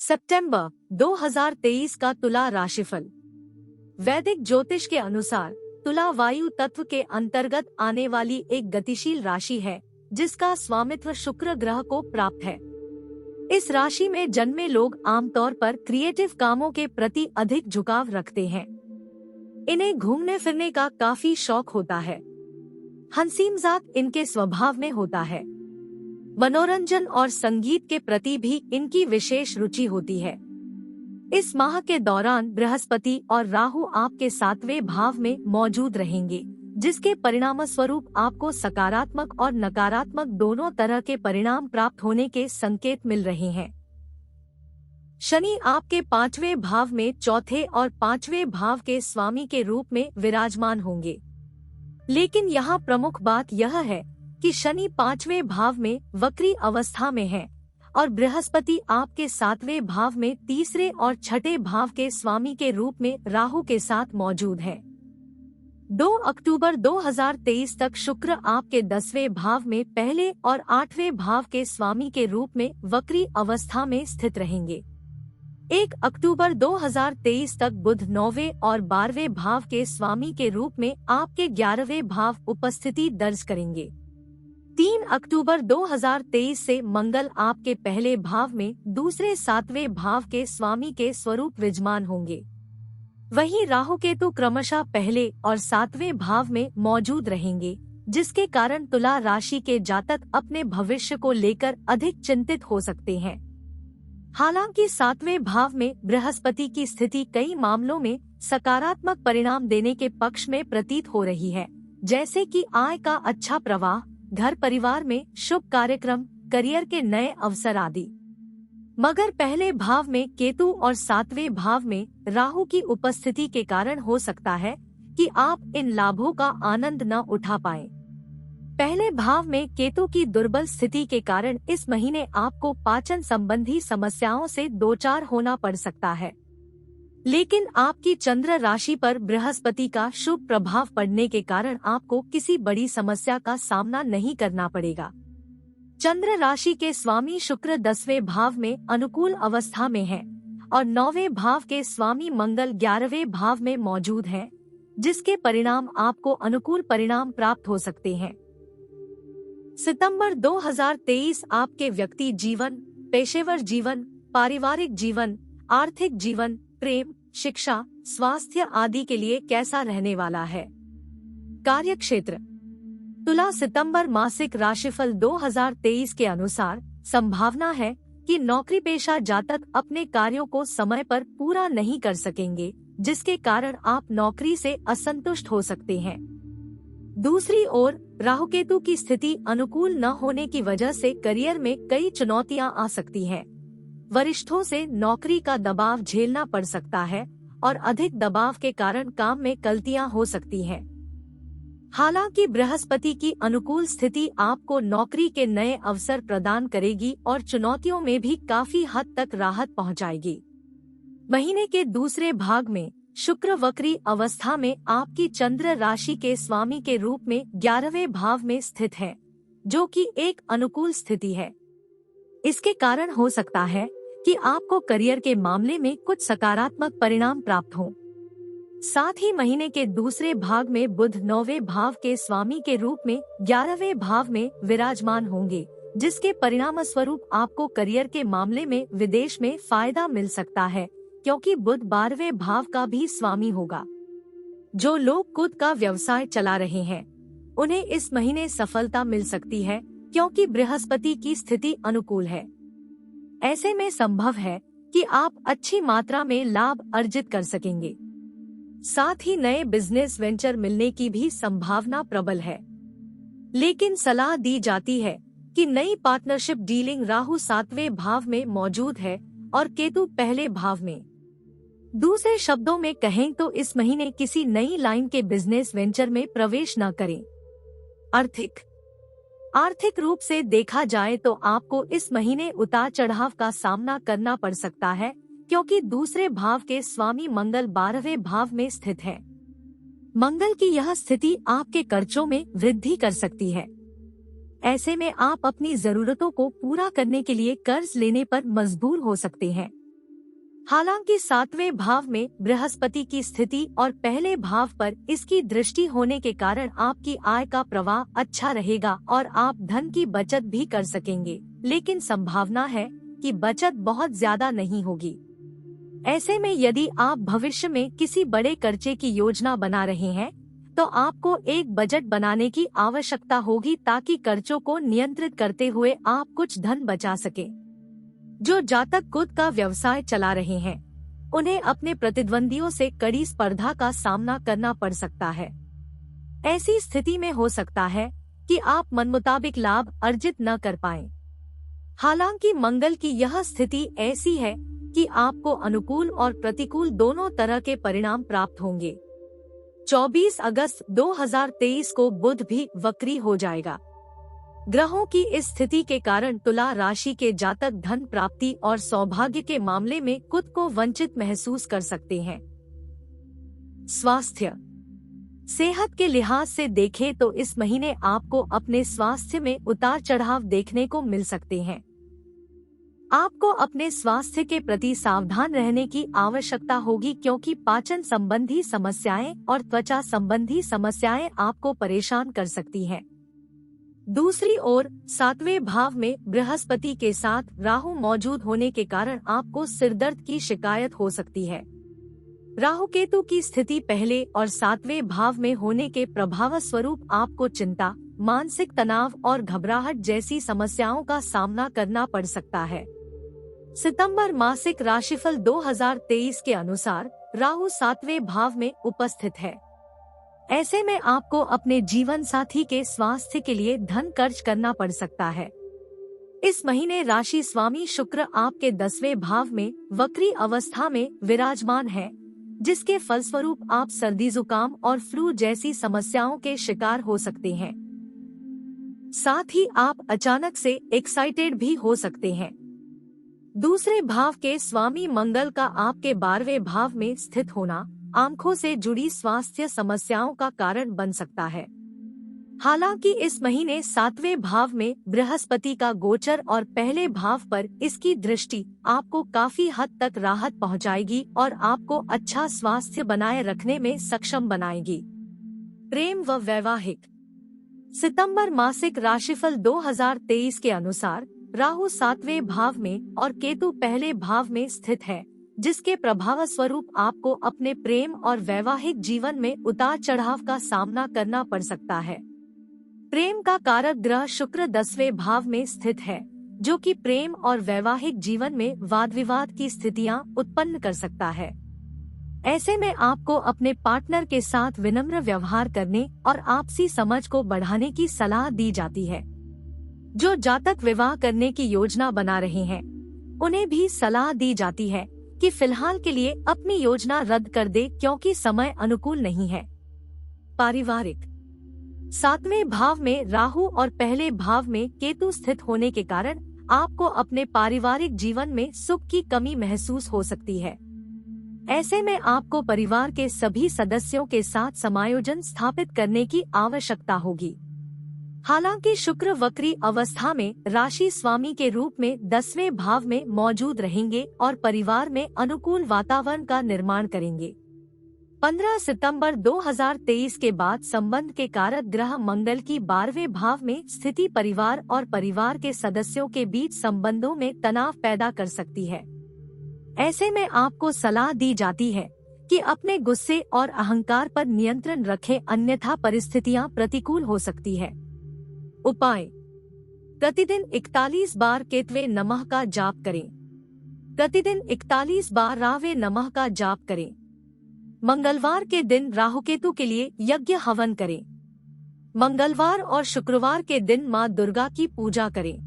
सितंबर 2023 का तुला राशिफल। वैदिक ज्योतिष के अनुसार तुला वायु तत्व के अंतर्गत आने वाली एक गतिशील राशि है, जिसका स्वामित्व शुक्र ग्रह को प्राप्त है। इस राशि में जन्मे लोग आमतौर पर क्रिएटिव कामों के प्रति अधिक झुकाव रखते हैं। इन्हें घूमने फिरने का काफी शौक होता है। हंसी मजाक इनके स्वभाव में होता है। मनोरंजन और संगीत के प्रति भी इनकी विशेष रुचि होती है। इस माह के दौरान बृहस्पति और राहु आपके 7वें भाव में मौजूद रहेंगे, जिसके परिणामस्वरूप आपको सकारात्मक और नकारात्मक दोनों तरह के परिणाम प्राप्त होने के संकेत मिल रहे हैं। शनि आपके 5वें भाव में चौथे और 5वें भाव के स्वामी के रूप में विराजमान होंगे। लेकिन यहाँ प्रमुख बात यह है कि शनि 5वें भाव में वक्री अवस्था में है और बृहस्पति आपके 7वें भाव में तीसरे और छठे भाव के स्वामी के रूप में राहु के साथ मौजूद है। 2 अक्टूबर 2023 तक शुक्र आपके 10वें भाव में पहले और 8वें भाव के स्वामी के रूप में वक्री अवस्था में स्थित रहेंगे। 1 अक्टूबर 2023 तक बुध 9वें और 12वें भाव के स्वामी के रूप में आपके 11वें भाव उपस्थिति दर्ज करेंगे। 3 अक्टूबर 2023 से मंगल आपके पहले भाव में दूसरे 7वें भाव के स्वामी के स्वरूप विजमान होंगे। वहीं राहु केतु क्रमशः पहले और 7वें भाव में मौजूद रहेंगे, जिसके कारण तुला राशि के जातक अपने भविष्य को लेकर अधिक चिंतित हो सकते हैं। हालांकि 7वें भाव में बृहस्पति की स्थिति कई मामलों में सकारात्मक परिणाम देने के पक्ष में प्रतीत हो रही है, जैसे कि आय का अच्छा प्रवाह, घर परिवार में शुभ कार्यक्रम, करियर के नए अवसर आदि। मगर पहले भाव में केतु और 7वें भाव में राहु की उपस्थिति के कारण हो सकता है कि आप इन लाभों का आनंद न उठा पाएं। पहले भाव में केतु की दुर्बल स्थिति के कारण इस महीने आपको पाचन संबंधी समस्याओं से दोचार होना पड़ सकता है। लेकिन आपकी चंद्र राशि पर बृहस्पति का शुभ प्रभाव पड़ने के कारण आपको किसी बड़ी समस्या का सामना नहीं करना पड़ेगा। चंद्र राशि के स्वामी शुक्र 10वें भाव में अनुकूल अवस्था में है और 9वें भाव के स्वामी मंगल 11वें भाव में मौजूद हैं, जिसके परिणाम आपको अनुकूल परिणाम प्राप्त हो सकते हैं। सितंबर 2023 आपके व्यक्ति जीवन, पेशेवर जीवन, पारिवारिक जीवन, आर्थिक जीवन, प्रेम, शिक्षा, स्वास्थ्य आदि के लिए कैसा रहने वाला है। कार्यक्षेत्र। तुला सितंबर मासिक राशिफल 2023 के अनुसार संभावना है कि नौकरी पेशा जातक अपने कार्यों को समय पर पूरा नहीं कर सकेंगे, जिसके कारण आप नौकरी से असंतुष्ट हो सकते हैं। दूसरी ओर राहु केतु की स्थिति अनुकूल न होने की वजह से करियर में कई चुनौतियां आ सकती हैं। वरिष्ठों से नौकरी का दबाव झेलना पड़ सकता है और अधिक दबाव के कारण काम में गलतियां हो सकती हैं। हालांकि बृहस्पति की अनुकूल स्थिति आपको नौकरी के नए अवसर प्रदान करेगी और चुनौतियों में भी काफी हद तक राहत पहुंचाएगी। महीने के दूसरे भाग में शुक्र वक्री अवस्था में आपकी चंद्र राशि के स्वामी के रूप में 11वें भाव में स्थित है, जो कि एक अनुकूल स्थिति है। इसके कारण हो सकता है कि आपको करियर के मामले में कुछ सकारात्मक परिणाम प्राप्त हों। साथ ही महीने के दूसरे भाग में बुध 9वें भाव के स्वामी के रूप में 11वें भाव में विराजमान होंगे, जिसके परिणामस्वरूप आपको करियर के मामले में विदेश में फायदा मिल सकता है, क्योंकि बुध 12वें भाव का भी स्वामी होगा। जो लोग खुद का व्यवसाय चला रहे हैं, उन्हें इस महीने सफलता मिल सकती है, क्योंकि बृहस्पति की स्थिति अनुकूल है। ऐसे में संभव है कि आप अच्छी मात्रा में लाभ अर्जित कर सकेंगे। साथ ही नए बिजनेस वेंचर मिलने की भी संभावना प्रबल है। लेकिन सलाह दी जाती है कि नई पार्टनरशिप डीलिंग राहु 7वें भाव में मौजूद है और केतु पहले भाव में। दूसरे शब्दों में कहें तो इस महीने किसी नई लाइन के बिजनेस वेंचर में प्रवेश न करें। आर्थिक रूप से देखा जाए तो आपको इस महीने उतार चढ़ाव का सामना करना पड़ सकता है, क्योंकि दूसरे भाव के स्वामी मंगल 12वें भाव में स्थित है। मंगल की यह स्थिति आपके खर्चों में वृद्धि कर सकती है। ऐसे में आप अपनी जरूरतों को पूरा करने के लिए कर्ज लेने पर मजबूर हो सकते हैं। हालांकि 7वें भाव में बृहस्पति की स्थिति और पहले भाव पर इसकी दृष्टि होने के कारण आपकी आय का प्रवाह अच्छा रहेगा और आप धन की बचत भी कर सकेंगे, लेकिन संभावना है कि बचत बहुत ज्यादा नहीं होगी। ऐसे में यदि आप भविष्य में किसी बड़े कर्जे की योजना बना रहे हैं तो आपको एक बजट बनाने की आवश्यकता होगी ताकि कर्जों को नियंत्रित करते हुए आप कुछ धन बचा सके। जो जातक खुद का व्यवसाय चला रहे हैं उन्हें अपने प्रतिद्वंदियों से कड़ी स्पर्धा का सामना करना पड़ सकता है। ऐसी स्थिति में हो सकता है कि आप मनमुताबिक लाभ अर्जित न कर पाएं। हालांकि मंगल की यह स्थिति ऐसी है कि आपको अनुकूल और प्रतिकूल दोनों तरह के परिणाम प्राप्त होंगे। 24 अगस्त 2023 को बुध भी वक्री हो जाएगा। ग्रहों की इस स्थिति के कारण तुला राशि के जातक धन प्राप्ति और सौभाग्य के मामले में खुद को वंचित महसूस कर सकते हैं। स्वास्थ्य। सेहत के लिहाज से देखें तो इस महीने आपको अपने स्वास्थ्य में उतार चढ़ाव देखने को मिल सकते हैं। आपको अपने स्वास्थ्य के प्रति सावधान रहने की आवश्यकता होगी क्योंकि पाचन संबंधी समस्याएं और त्वचा संबंधी समस्याएं आपको परेशान कर सकती हैं। दूसरी ओर 7वें भाव में बृहस्पति के साथ राहु मौजूद होने के कारण आपको सिरदर्द की शिकायत हो सकती है। राहु केतु की स्थिति पहले और 7वें भाव में होने के प्रभाव स्वरूप आपको चिंता, मानसिक तनाव और घबराहट जैसी समस्याओं का सामना करना पड़ सकता है। सितंबर मासिक राशिफल 2023 के अनुसार राहु 7वें भाव में उपस्थित है। ऐसे में आपको अपने जीवन साथी के स्वास्थ्य के लिए धन खर्च करना पड़ सकता है। इस महीने राशि स्वामी शुक्र आपके 10वें भाव में वक्री अवस्था में विराजमान है, जिसके फलस्वरूप आप सर्दी जुकाम और फ्लू जैसी समस्याओं के शिकार हो सकते हैं। साथ ही आप अचानक से एक्साइटेड भी हो सकते हैं। दूसरे भाव के स्वामी मंगल का आपके 12वें भाव में स्थित होना आंखों से जुड़ी स्वास्थ्य समस्याओं का कारण बन सकता है। हालांकि इस महीने 7वें भाव में बृहस्पति का गोचर और पहले भाव पर इसकी दृष्टि आपको काफी हद तक राहत पहुंचाएगी और आपको अच्छा स्वास्थ्य बनाए रखने में सक्षम बनाएगी। प्रेम व वैवाहिक। सितंबर मासिक राशिफल 2023 के अनुसार राहु 7वें भाव में और केतु पहले भाव में स्थित है, जिसके प्रभाव स्वरूप आपको अपने प्रेम और वैवाहिक जीवन में उतार चढ़ाव का सामना करना पड़ सकता है। प्रेम का कारक ग्रह शुक्र 10वें भाव में स्थित है, जो कि प्रेम और वैवाहिक जीवन में वाद विवाद की स्थितियां उत्पन्न कर सकता है। ऐसे में आपको अपने पार्टनर के साथ विनम्र व्यवहार करने और आपसी समझ को बढ़ाने की सलाह दी जाती है। जो जातक विवाह करने की योजना बना रहे हैं उन्हें भी सलाह दी जाती है कि फिलहाल के लिए अपनी योजना रद्द कर दे क्योंकि समय अनुकूल नहीं है। पारिवारिक। 7वें भाव में राहु और पहले भाव में केतु स्थित होने के कारण आपको अपने पारिवारिक जीवन में सुख की कमी महसूस हो सकती है। ऐसे में आपको परिवार के सभी सदस्यों के साथ समायोजन स्थापित करने की आवश्यकता होगी। हालांकि शुक्र वक्री अवस्था में राशि स्वामी के रूप में 10वें भाव में मौजूद रहेंगे और परिवार में अनुकूल वातावरण का निर्माण करेंगे। 15 सितंबर 2023 के बाद संबंध के कारक ग्रह मंगल की 12वें भाव में स्थिति परिवार और परिवार के सदस्यों के बीच संबंधों में तनाव पैदा कर सकती है। ऐसे में आपको सलाह दी जाती है कि अपने गुस्से और अहंकार पर नियंत्रण रखें, अन्यथा परिस्थितियां प्रतिकूल हो सकती है। उपाय। प्रतिदिन 41 बार केतवे नमः का जाप करें। प्रतिदिन 41 बार रावे नमः का जाप करें। मंगलवार के दिन राहुकेतु के लिए यज्ञ हवन करें। मंगलवार और शुक्रवार के दिन मां दुर्गा की पूजा करें।